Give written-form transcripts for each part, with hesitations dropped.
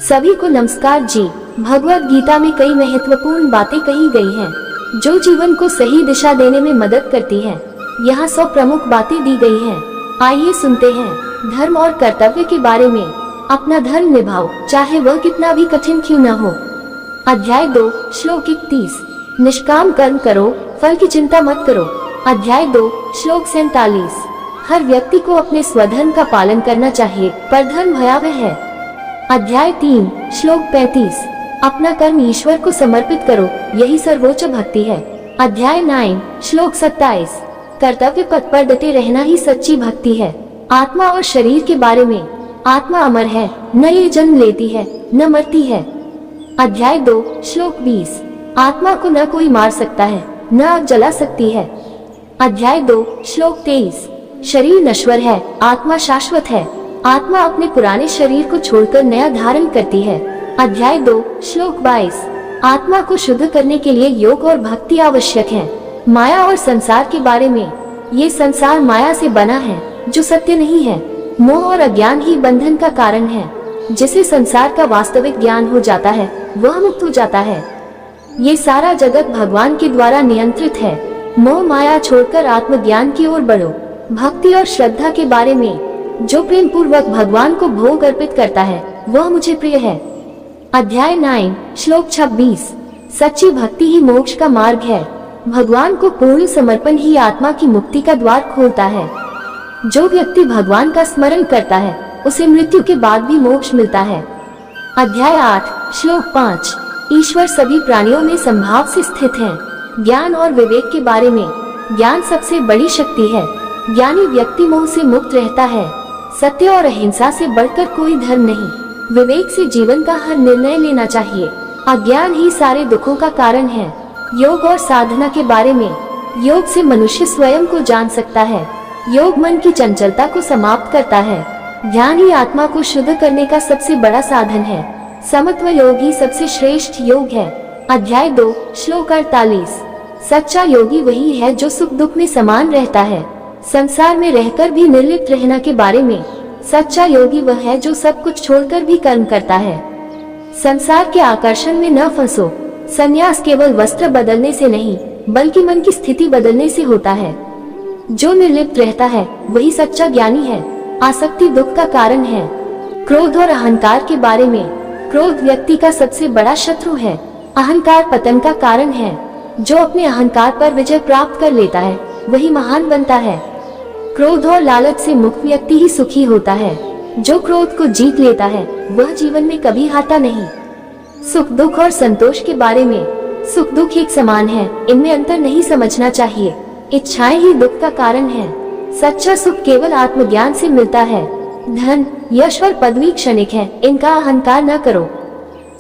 सभी को नमस्कार जी। भगवत गीता में कई महत्वपूर्ण बातें कही गई हैं, जो जीवन को सही दिशा देने में मदद करती हैं। यहाँ 100 प्रमुख बातें दी गई हैं। आइए सुनते हैं। धर्म और कर्तव्य के बारे में। अपना धर्म निभाओ, चाहे वह कितना भी कठिन क्यों न हो। अध्याय 2 श्लोक 31। निष्काम कर्म करो, फल की चिंता मत करो। अध्याय 2 श्लोक 47। हर व्यक्ति को अपने स्वधर्म का पालन करना चाहिए, पर धर्म भयावह है। अध्याय 3 श्लोक 35। अपना कर्म ईश्वर को समर्पित करो, यही सर्वोच्च भक्ति है। अध्याय 9 श्लोक 27। कर्तव्य पथ पर डटे रहना ही सच्ची भक्ति है। आत्मा और शरीर के बारे में। आत्मा अमर है, न ये जन्म लेती है न मरती है। अध्याय 2 श्लोक 20। आत्मा को न कोई मार सकता है, न आग जला सकती है। अध्याय 2 श्लोक 23। शरीर नश्वर है, आत्मा शाश्वत है। आत्मा अपने पुराने शरीर को छोड़कर नया धारण करती है। अध्याय 2 श्लोक 22। आत्मा को शुद्ध करने के लिए योग और भक्ति आवश्यक है। माया और संसार के बारे में। ये संसार माया से बना है, जो सत्य नहीं है। मोह और अज्ञान ही बंधन का कारण है। जिसे संसार का वास्तविक ज्ञान हो जाता है, वह मुक्त हो जाता है। ये सारा जगत भगवान के द्वारा नियंत्रित है। मोह माया छोड़कर आत्मज्ञान की ओर बढ़ो। भक्ति और श्रद्धा के बारे में। जो प्रेम पूर्वक भगवान को भोग अर्पित करता है, वह मुझे प्रिय है। अध्याय 9 श्लोक 26। सच्ची भक्ति ही मोक्ष का मार्ग है। भगवान को पूर्ण समर्पण ही आत्मा की मुक्ति का द्वार खोलता है। जो व्यक्ति भगवान का स्मरण करता है, उसे मृत्यु के बाद भी मोक्ष मिलता है। अध्याय 8 श्लोक 5। ईश्वर सभी प्राणियों में संभाव से स्थित है। ज्ञान और विवेक के बारे में। ज्ञान सबसे बड़ी शक्ति है। ज्ञानी व्यक्ति मोह से मुक्त रहता है। सत्य और अहिंसा से बढ़कर कोई धर्म नहीं। विवेक से जीवन का हर निर्णय लेना चाहिए। अज्ञान ही सारे दुखों का कारण है। योग और साधना के बारे में। योग से मनुष्य स्वयं को जान सकता है। योग मन की चंचलता को समाप्त करता है। ध्यान ही आत्मा को शुद्ध करने का सबसे बड़ा साधन है। समत्व योग ही सबसे श्रेष्ठ योग है। अध्याय 2 श्लोक 48। सच्चा योगी वही है जो सुख दुख में समान रहता है। संसार में रहकर भी निर्लिप्त रहना के बारे में। सच्चा योगी वह है जो सब कुछ छोड़कर भी कर्म करता है। संसार के आकर्षण में न फंसो। संन्यास केवल वस्त्र बदलने से नहीं, बल्कि मन की स्थिति बदलने से होता है। जो निर्लिप्त रहता है, वही सच्चा ज्ञानी है। आसक्ति दुख का कारण है। क्रोध और अहंकार के बारे में। क्रोध व्यक्ति का सबसे बड़ा शत्रु है। अहंकार पतन का कारण है। जो अपने अहंकार पर विजय प्राप्त कर लेता है, वही महान बनता है। क्रोध और लालच से मुक्त व्यक्ति ही सुखी होता है। जो क्रोध को जीत लेता है, वह जीवन में कभी हारता नहीं। सुख दुख और संतोष के बारे में। सुख दुख एक समान है, इनमें अंतर नहीं समझना चाहिए। इच्छाएं ही दुख का कारण है। सच्चा सुख केवल आत्मज्ञान से मिलता है। धन, यश और पदवी क्षणिक है, इनका अहंकार न करो।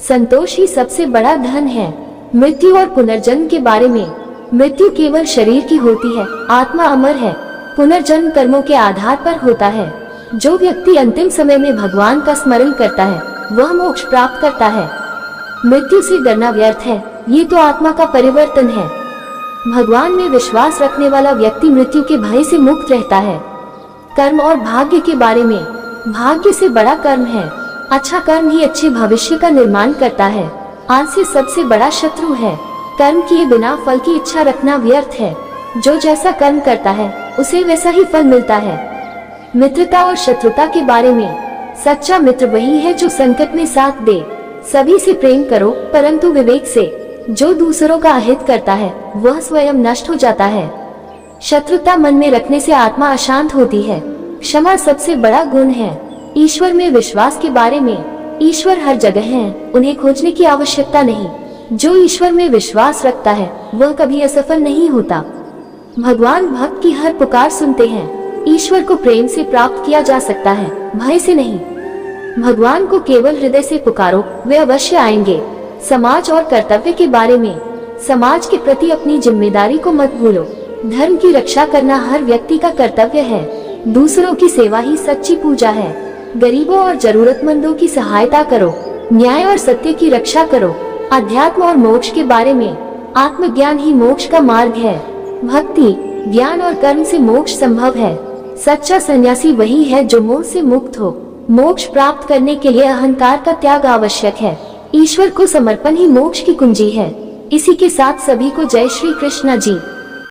संतोष ही सबसे बड़ा धन है। मृत्यु और पुनर्जन्म के बारे में। मृत्यु केवल शरीर की होती है, आत्मा अमर है। पुनर्जन्म कर्मों के आधार पर होता है। जो व्यक्ति अंतिम समय में भगवान का स्मरण करता है, वह मोक्ष प्राप्त करता है। मृत्यु से डरना व्यर्थ है, ये तो आत्मा का परिवर्तन है। भगवान में विश्वास रखने वाला व्यक्ति मृत्यु के भय से मुक्त रहता है। कर्म और भाग्य के बारे में। भाग्य से बड़ा कर्म है। अच्छा कर्म ही अच्छे भविष्य का निर्माण करता है। आलस्य सबसे बड़ा शत्रु है। कर्म किए बिना फल की इच्छा रखना व्यर्थ है। जो जैसा कर्म करता है, उसे वैसा ही फल मिलता है। मित्रता और शत्रुता के बारे में। सच्चा मित्र वही है जो संकट में साथ दे। सभी से प्रेम करो, परंतु विवेक से। जो दूसरों का अहित करता है, वह स्वयं नष्ट हो जाता है। शत्रुता मन में रखने से आत्मा अशांत होती है। क्षमा सबसे बड़ा गुण है। ईश्वर में विश्वास के बारे में। ईश्वर हर जगह है, उन्हें खोजने की आवश्यकता नहीं। जो ईश्वर में विश्वास रखता है, वह कभी असफल नहीं होता। भगवान भक्त की हर पुकार सुनते हैं। ईश्वर को प्रेम से प्राप्त किया जा सकता है, भय से नहीं। भगवान को केवल हृदय से पुकारो, वे अवश्य आएंगे। समाज और कर्तव्य के बारे में। समाज के प्रति अपनी जिम्मेदारी को मत भूलो। धर्म की रक्षा करना हर व्यक्ति का कर्तव्य है। दूसरों की सेवा ही सच्ची पूजा है। गरीबों और जरूरतमंदों की सहायता करो। न्याय और सत्य की रक्षा करो। अध्यात्म और मोक्ष के बारे में। आत्मज्ञान ही मोक्ष का मार्ग है। भक्ति, ज्ञान और कर्म से मोक्ष संभव है। सच्चा सन्यासी वही है जो मोह से मुक्त हो। मोक्ष प्राप्त करने के लिए अहंकार का त्याग आवश्यक है। ईश्वर को समर्पण ही मोक्ष की कुंजी है। इसी के साथ सभी को जय श्री कृष्ण जी।